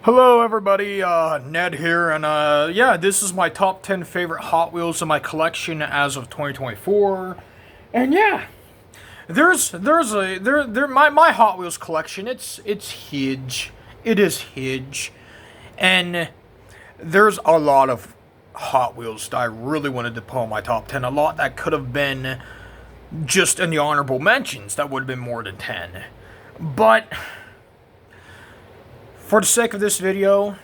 Hello everybody, Ned here, and yeah, this is my top 10 favorite Hot Wheels in my collection as of 2024. And yeah, my Hot Wheels collection, it's huge. It is huge. And there's a lot of Hot Wheels that I really wanted to put on my top 10. A lot that could have been just in the honorable mentions that would have been more than 10. But for the sake of this video,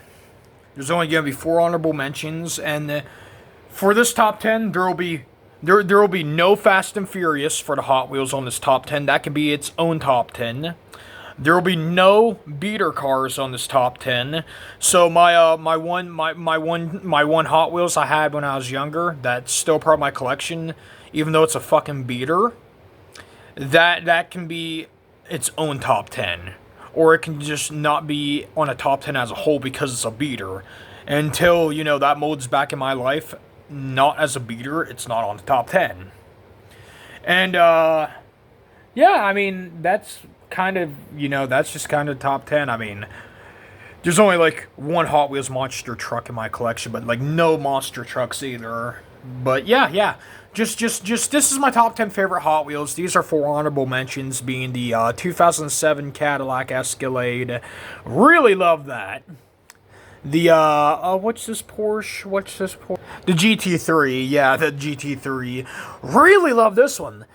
there's only going to be 4 honorable mentions, and for this top 10, there will be no Fast and Furious for the Hot Wheels on this top 10. That can be its own top 10. There will be no beater cars on this top 10. So my one Hot Wheels I had when I was younger, that's still part of my collection, even though it's a fucking beater. That can be its own top 10. Or it can just not be on a top 10 as a whole because it's a beater. Until, that mode's back in my life, not as a beater, it's not on the top 10. And, yeah, I mean, that's kind of, that's just kind of top 10. I mean, there's only, like, one Hot Wheels monster truck in my collection, but, like, no monster trucks either. But, yeah. Just, this is my top 10 favorite Hot Wheels. These are 4 honorable mentions, being the 2007 Cadillac Escalade. Really love that. The, what's this Porsche? The GT3, yeah, the GT3. Really love this one.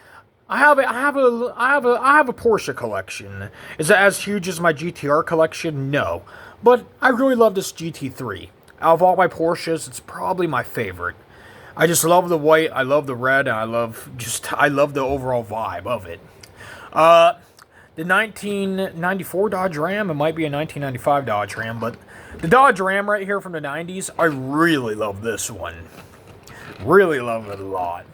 I have a Porsche collection. Is it as huge as my GTR collection? No. But I really love this GT3. Out of all my Porsches, it's probably my favorite. I just love the white, I love the red, and I love the overall vibe of it. The 1994 Dodge Ram, it might be a 1995 Dodge Ram, but the Dodge Ram right here from the 90s, I really love this one. Really love it a lot.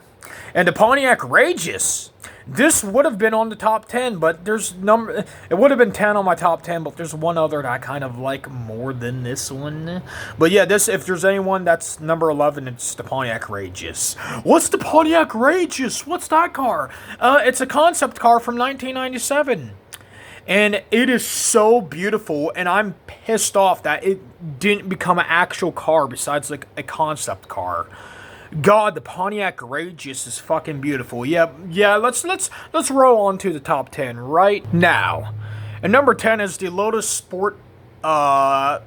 And the Pontiac Rageous. This would have been on the top 10, but it would have been 10 on my top 10, but there's one other that I kind of like more than this one. But yeah, if there's anyone that's number 11, it's the Pontiac Rageous. What's the Pontiac Rageous? What's that car? It's a concept car from 1997. And it is so beautiful, and I'm pissed off that it didn't become an actual car besides like a concept car. God, the Pontiac Rageous is fucking beautiful. Yeah, let's roll on to the top 10 right now. And number 10 is the Lotus Sport, Elise?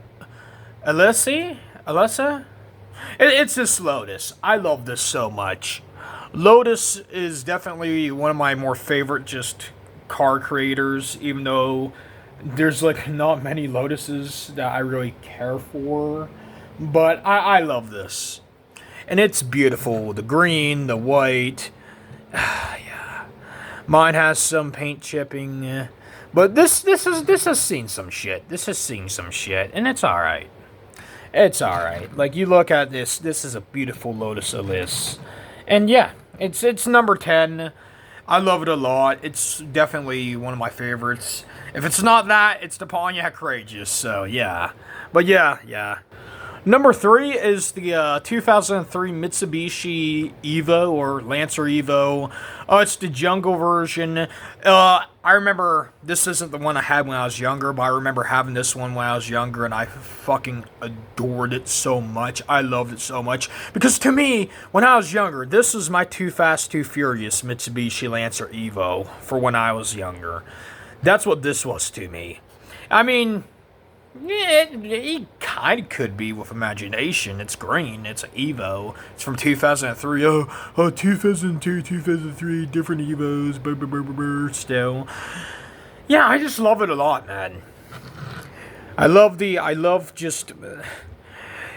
It's this Lotus. I love this so much. Lotus is definitely one of my more favorite just car creators, even though there's like not many Lotuses that I really care for. But I love this. And it's beautiful. The green, the white. Yeah. Mine has some paint chipping. But this has seen some shit. And it's alright. It's alright. Like, you look at this is a beautiful Lotus Elise. And yeah, it's number 10. I love it a lot. It's definitely one of my favorites. If it's not that, it's the Pontiac Rageous. So yeah. But yeah. Number 3 is the 2003 Mitsubishi Evo, or Lancer Evo. It's the jungle version. I remember, this isn't the one I had when I was younger, but I remember having this one when I was younger, and I fucking adored it so much. I loved it so much. Because to me, when I was younger, this was my Too Fast, Too Furious Mitsubishi Lancer Evo for when I was younger. That's what this was to me. I mean, yeah, it kind of could be with imagination. It's green. It's an Evo. It's from 2003. Oh, 2002, 2003, different Evos. Still. Yeah, I just love it a lot, man.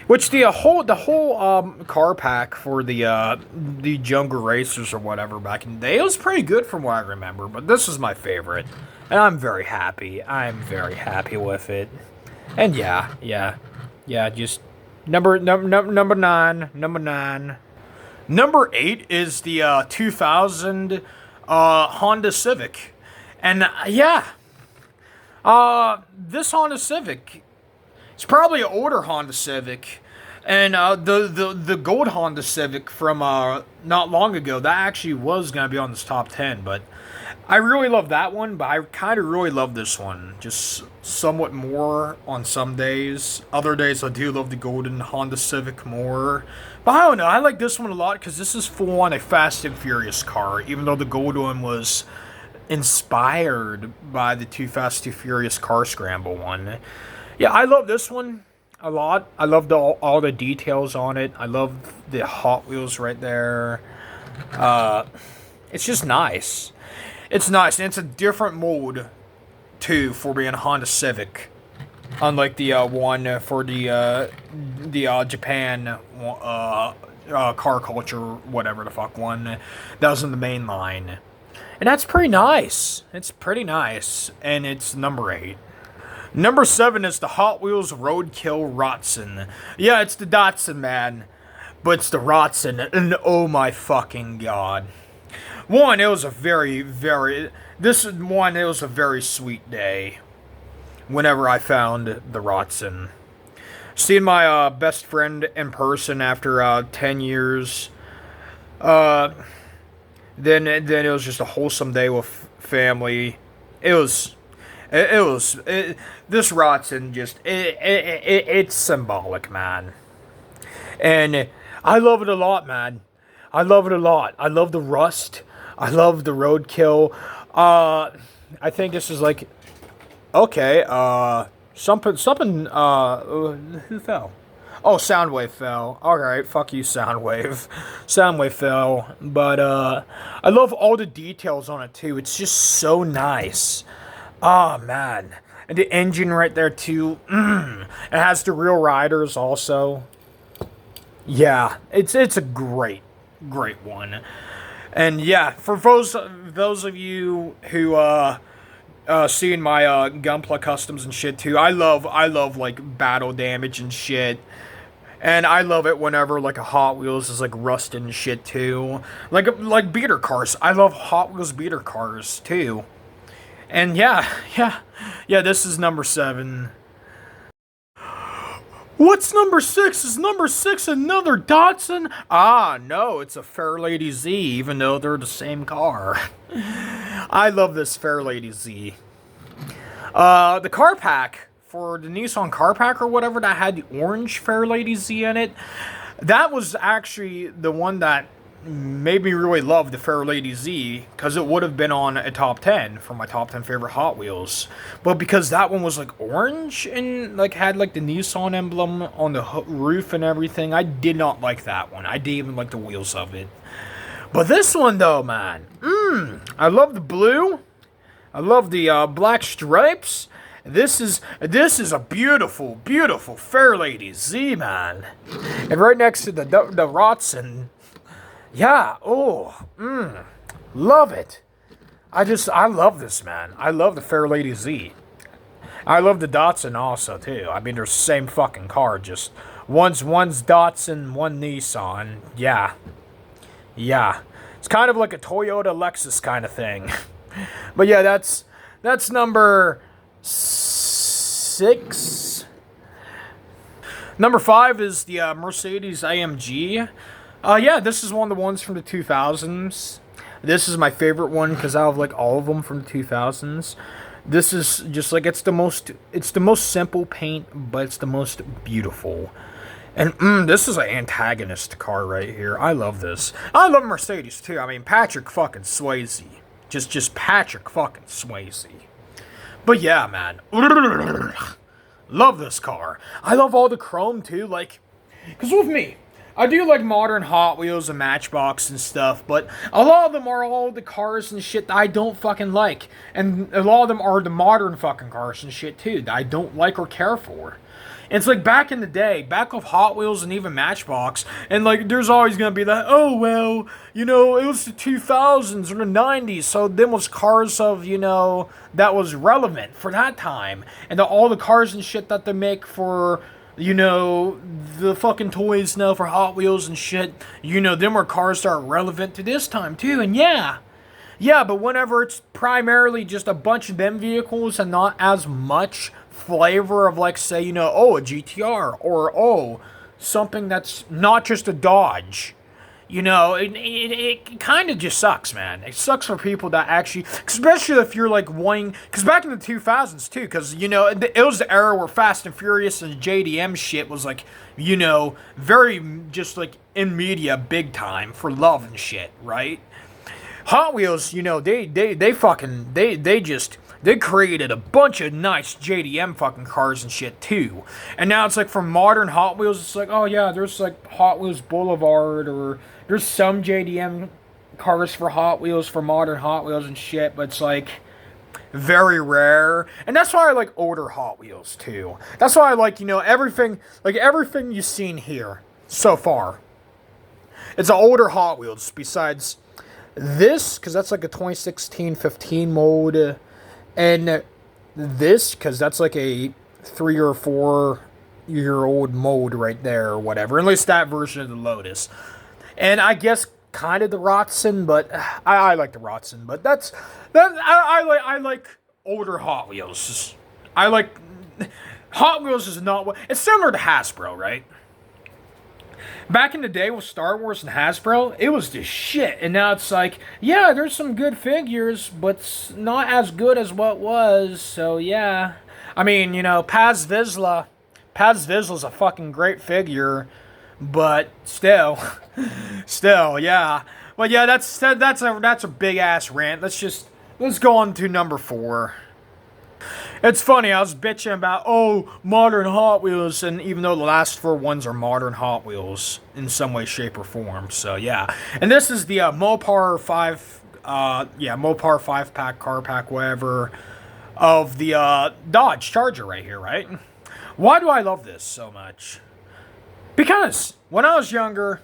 Which the whole car pack for the Jungle Racers or whatever back in the day, it was pretty good from what I remember. But this is my favorite, and I'm very happy. I'm very happy with it. And yeah, just number 9. Number 8 is the 2000 Honda Civic. And this Honda Civic, it's probably an older Honda Civic. And the gold Honda Civic from not long ago, that actually was gonna be on this top 10, but I really love that one, but I kind of really love this one, just somewhat more on some days. Other days I do love the golden Honda Civic more, but I don't know. I like this one a lot because this is full on a Fast and Furious car, even though the gold one was inspired by the Too Fast Too Furious car scramble one. Yeah, I love this one a lot. I love all the details on it. I love the Hot Wheels right there. It's just nice. It's nice, and it's a different mold too for being a Honda Civic, unlike the one for the Japan car culture, whatever the fuck one that was in the main line, and that's pretty nice. It's pretty nice, and it's number 8. Number 7 is the Hot Wheels Roadkill Rotson. Yeah, it's the Datsun, man. But it's the Rotson, and oh my fucking god. One, it was a very, very... it was a very sweet day. Whenever I found the Rotson. Seeing my best friend in person after 10 years. Then it was just a wholesome day with family. This Rotson just it's symbolic, man, and I love it a lot, man. I love it a lot. I love the rust. I love the roadkill. I think this is like okay. Something. Who fell? Oh, Soundwave fell. Alright, fuck you, Soundwave. Soundwave fell. But, I love all the details on it, too. It's just so nice. Ah, man. And the engine right there, too. It has the real riders, also. Yeah, it's a great one. And, yeah, for those of you who, seeing my, Gunpla customs and shit, too, I love, like, battle damage and shit. And I love it whenever, like, a Hot Wheels is, like, rusted and shit, too. Like beater cars. I love Hot Wheels beater cars, too. And, yeah, this is number 7. What's number 6? Is number 6 another Datsun? Ah, no, it's a Fairlady Z, even though they're the same car. I love this Fairlady Z. The car pack for the Nissan car pack or whatever that had the orange Fairlady Z in it, that was actually the one that made me really love the Fairlady Z, because it would have been on a top 10 for my top 10 favorite Hot Wheels. But because that one was like orange and like had like the Nissan emblem on the roof and everything, I did not like that one. I didn't even like the wheels of it. But this one though, man, I love the blue. I love the black stripes. This is a beautiful, beautiful Fairlady Z, man. And right next to the Rotson. Yeah, love it. I love this, man. I love the Fairlady Z. I love the Datsun also, too. I mean, they're the same fucking car, just one's Datsun, one Nissan. Yeah. It's kind of like a Toyota Lexus kind of thing. But yeah, that's number 6. Number 5 is the Mercedes AMG. Yeah, this is one of the ones from the 2000s. This is my favorite one because I have like all of them from the 2000s. This is just like it's the most simple paint, but it's the most beautiful. And this is an antagonist car right here. I love this. I love Mercedes too. I mean, Patrick fucking Swayze. Just Patrick fucking Swayze. But yeah, man. Love this car. I love all the chrome too, like, because with me, I do like modern Hot Wheels and Matchbox and stuff, but a lot of them are all the cars and shit that I don't fucking like. And a lot of them are the modern fucking cars and shit too that I don't like or care for. And it's like back in the day, back with Hot Wheels and even Matchbox, and like there's always gonna be that, oh well, you know, it was the 2000s or the 90s, so them was cars of, you know, that was relevant for that time. And all the cars and shit that they make for, you know, the fucking toys now for Hot Wheels and shit, you know, them are cars that are relevant to this time too. And yeah, but whenever it's primarily just a bunch of them vehicles and not as much flavor of, like, say, you know, oh, a GTR or, oh, something that's not just a Dodge. You know, it kind of just sucks, man. It sucks for people that actually, especially if you're like wanting, because back in the 2000s too, because, you know, it was the era where Fast and Furious and JDM shit was like, you know, very just like in media big time for love and shit, right? Hot Wheels, you know, they created a bunch of nice JDM fucking cars and shit too. And now it's like for modern Hot Wheels, it's like, oh yeah, there's like Hot Wheels Boulevard, or there's some JDM cars for Hot Wheels, for modern Hot Wheels and shit, but it's like very rare. And that's why I like older Hot Wheels too. That's why I like, you know, everything you've seen here so far. It's an older Hot Wheels besides this, because that's like a 2016-15 mold, and this, because that's like a 3 or 4 year old mold right there, or whatever. At least that version of the Lotus. And I guess kind of the Rotson, but I like the Rotson. But I like older Hot Wheels. I like Hot Wheels is not what it's similar to Hasbro, right? Back in the day with Star Wars and Hasbro, it was the shit. And now it's like, yeah, there's some good figures, but it's not as good as what was. So, yeah. I mean, you know, Paz Vizsla's a fucking great figure. But still, yeah. Well, yeah, that's a big-ass rant. Let's go on to number 4. It's funny, I was bitching about, oh, modern Hot Wheels, and even though the last 4 ones are modern Hot Wheels in some way, shape, or form, so yeah. And this is the Mopar 5-pack, car pack, whatever, of the Dodge Charger right here, right? Why do I love this so much? Because when I was younger,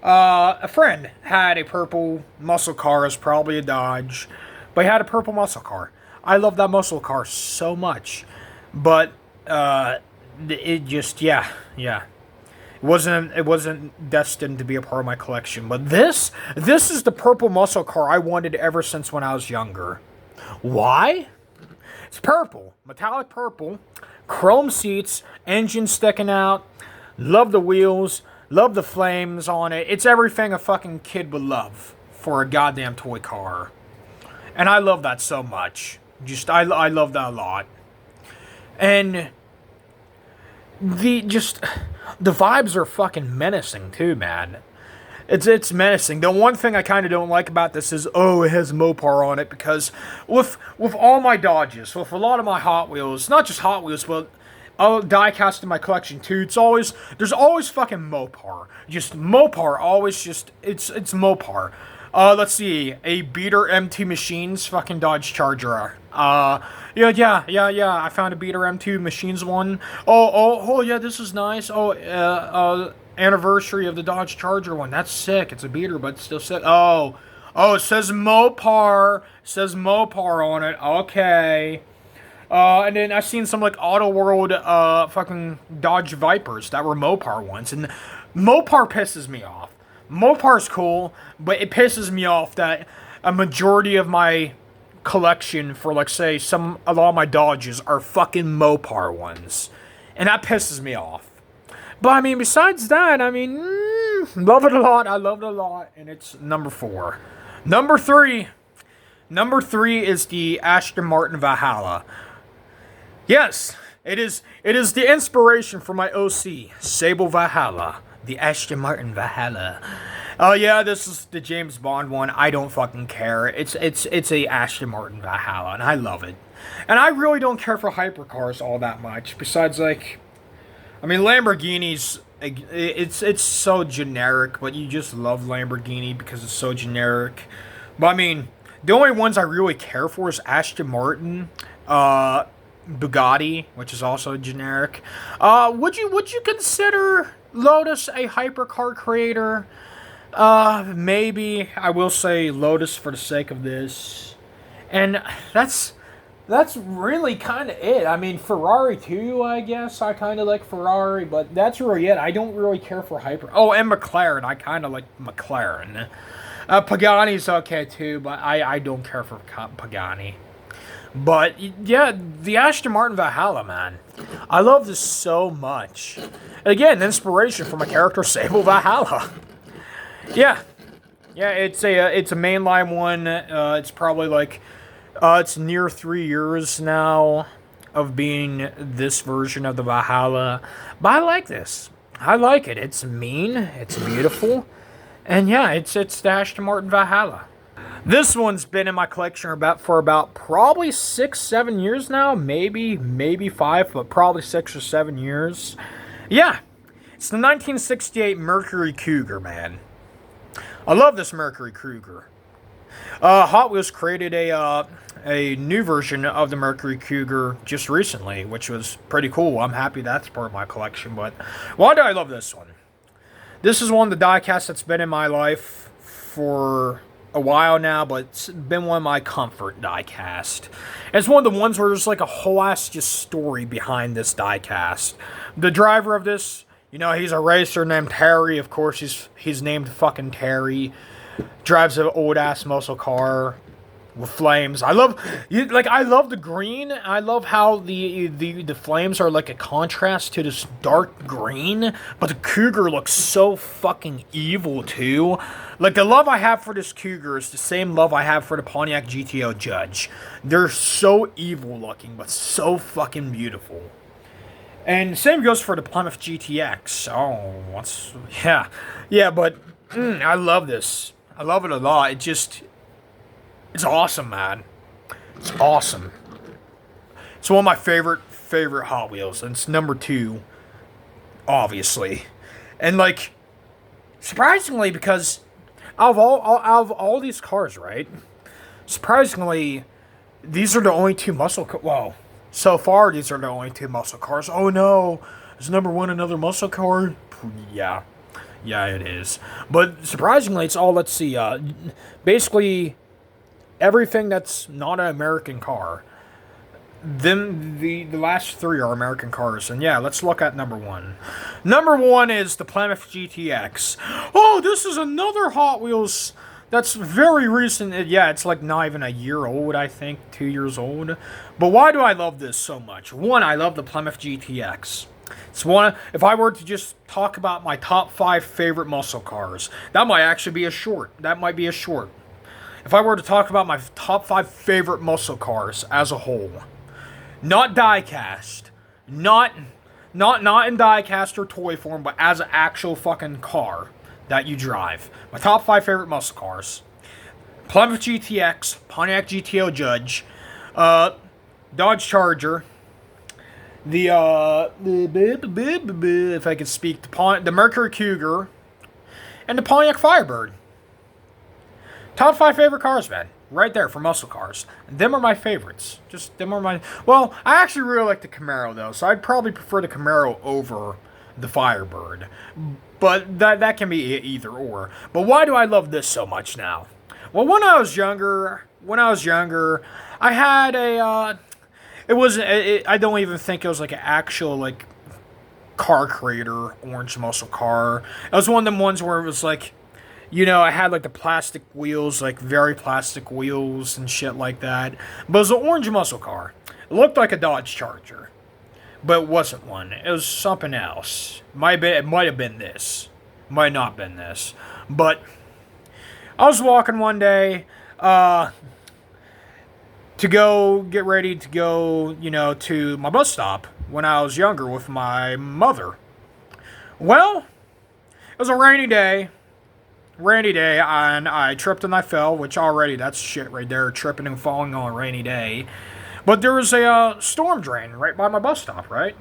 a friend had a purple muscle car. It's probably a Dodge, but he had a purple muscle car. I love that muscle car so much, but it just yeah. It wasn't destined to be a part of my collection. But this is the purple muscle car I wanted ever since when I was younger. Why? It's purple, metallic purple, chrome seats, engine sticking out. Love the wheels, love the flames on it. It's everything a fucking kid would love for a goddamn toy car, and I love that so much. I love that a lot. And the vibes are fucking menacing too, man. It's menacing. The one thing I kind of don't like about this is, oh, it has Mopar on it, because with all my Dodges, with a lot of my Hot Wheels, not just Hot Wheels, but I'll die-cast in my collection too. There's always fucking Mopar. Just Mopar, it's Mopar. Let's see, a Beater M2 Machines fucking Dodge Charger. Yeah, I found a Beater M2 Machines one. Oh, yeah, this is nice. Anniversary of the Dodge Charger one. That's sick. It's a Beater, but it's still sick. Oh, it says Mopar. On it. Okay. And then I've seen some like Auto World fucking Dodge Vipers that were Mopar ones, and Mopar pisses me off. Mopar's cool, but it pisses me off that a majority of my collection for, like, say, a lot of my Dodges are fucking Mopar ones, and that pisses me off. But I mean, besides that, I mean, love it a lot. I love it a lot, and it's number 4. Number 3 is the Aston Martin Valhalla. Yes, it is the inspiration for my OC, Sable Valhalla. The Ashton Martin Valhalla. Oh yeah, this is the James Bond one. I don't fucking care. It's a Ashton Martin Valhalla, and I love it. And I really don't care for hypercars all that much. Besides, like, I mean, Lamborghinis, it's so generic, but you just love Lamborghini because it's so generic. But I mean, the only ones I really care for is Ashton Martin, Bugatti, which is also generic. Would you consider Lotus a hypercar creator? Maybe. I will say Lotus for the sake of this. And that's really kind of it. I mean, Ferrari too, I guess. I kind of like Ferrari, but that's really it. I don't really care for hyper. Oh, and McLaren. I kind of like McLaren. Pagani's okay too, but I don't care for Pagani. But, yeah, the Aston Martin Valhalla, man. I love this so much. Again, inspiration from a character, Sable Valhalla. Yeah. Yeah, it's a mainline one. It's probably like, it's near 3 years now of being this version of the Valhalla. But I like this. I like it. It's mean. It's beautiful. And yeah, it's the Ashton Martin Valhalla. This one's been in my collection for about probably 6-7 years now. Maybe 5, but probably 6 or 7 years. Yeah, it's the 1968 Mercury Cougar, man. I love this Mercury Cougar. Hot Wheels created a new version of the Mercury Cougar just recently, which was pretty cool. I'm happy that's part of my collection. But why do I love this one? This is one of the diecasts that's been in my life for a while now, but it's been one of my comfort diecast. It's one of the ones where there's like a whole ass just story behind this diecast. The driver of this, you know, he's a racer named Terry. Of course, he's named fucking Terry. Drives an old ass muscle car with flames. I love the green. I love how the flames are like a contrast to this dark green, but the Cougar looks so fucking evil too. Like, the love I have for this Cougar is the same love I have for the Pontiac GTO Judge. They're so evil looking, but so fucking beautiful. And the same goes for the Plymouth GTX. Yeah, but I love this. I love it a lot. It's awesome, man. It's awesome. It's one of my favorite Hot Wheels, and it's number 2, obviously. And like, surprisingly, because out of all these cars, right? Surprisingly, these are the only 2 muscle cars. Well, so far these are the only 2 muscle cars. Oh no, is number 1 another muscle car? Yeah. Yeah, it is. But surprisingly, it's all, let's see, basically everything that's not an American car. Then the last 3 are American cars. And yeah, let's look at number 1. Number 1 is the Plymouth GTX. Oh, this is another Hot Wheels that's very recent. Yeah, it's like not even a year old, I think, 2 years old. But why do I love this so much? 1, I love the Plymouth GTX. It's one. If I were to just talk about my top 5 favorite muscle cars, that might actually be a short. If I were to talk about my top 5 favorite muscle cars as a whole, not diecast, not in diecast or toy form, but as an actual fucking car that you drive. My top 5 favorite muscle cars: Plymouth GTX, Pontiac GTO Judge, Dodge Charger, if I could speak, the Mercury Cougar, and the Pontiac Firebird. Top 5 favorite cars, man. Right there for muscle cars. Them are my favorites. Well, I actually really like the Camaro, though, so I'd probably prefer the Camaro over the Firebird. But that can be either or. But why do I love this so much now? Well, when I was younger, I had a, I don't even think it was like an actual, like, car creator orange muscle car. It was one of them ones where it was like, you know, I had like the plastic wheels, like very plastic wheels and shit like that. But it was an orange muscle car. It looked like a Dodge Charger, but it wasn't one. It was something else. It might have been this. Might not been this. But I was walking one day to go get ready to go, you know, to my bus stop when I was younger with my mother. Well, it was a rainy day, and I tripped and I fell, which already, that's shit right there, tripping and falling on a rainy day. But there was a storm drain right by my bus stop, right?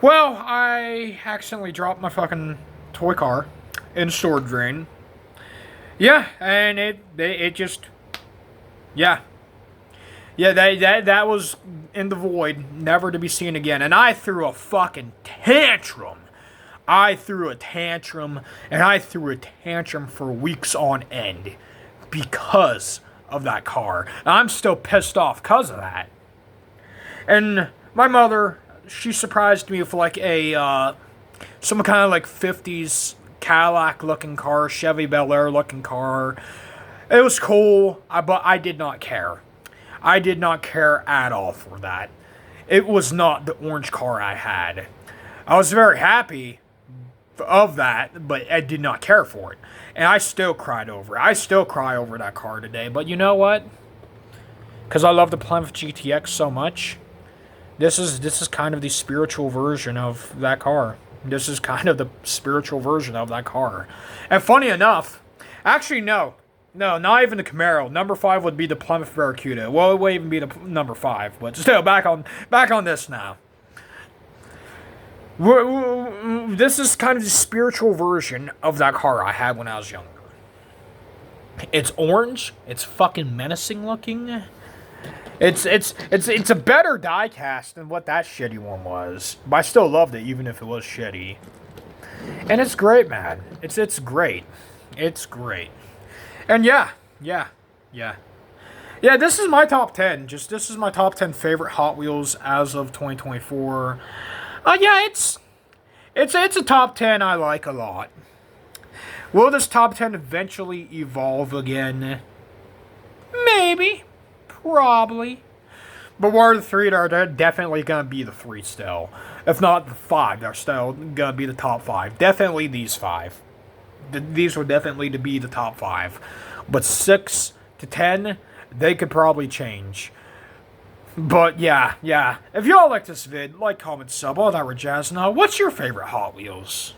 Well, I accidentally dropped my fucking toy car in the storm drain. Yeah, and it just, yeah. Yeah, that was in the void, never to be seen again. And I threw a fucking tantrum. And I threw a tantrum for weeks on end because of that car. And I'm still pissed off because of that. And my mother, she surprised me with like some kind of like 50s Cadillac looking car, Chevy Bel Air looking car. It was cool, but I did not care. I did not care at all for that. it was not the orange car I had. I was very happy of that, but I did not care for it. And I still cried over it. I still cry over that car today. But you know what? Because I love the Plum GTX so much, this is kind of the spiritual version of that car. This is kind of the spiritual version of that car. And funny enough, actually no, not even the Camaro. Number 5 would be the Plymouth Barracuda. Well, it would even be the number 5. But still, back on this now. This is kind of the spiritual version of that car I had when I was younger. It's orange. It's fucking menacing looking. It's a better diecast than what that shitty one was. But I still loved it, even if it was shitty. And it's great, man. It's great. It's great. And yeah. This is my top 10. This is my top 10 favorite Hot Wheels as of 2024. It's a top 10 I like a lot. Will this top 10 eventually evolve again? Maybe. Probably. But what are the 3 that are definitely going to be the 3 still? If not the 5, they're still going to be the top 5. Definitely these 5. These will definitely be the top 5. But 6 to 10, they could probably change. But yeah. If y'all like this vid, like, comment, sub, all that jazz. Now, what's your favorite Hot Wheels?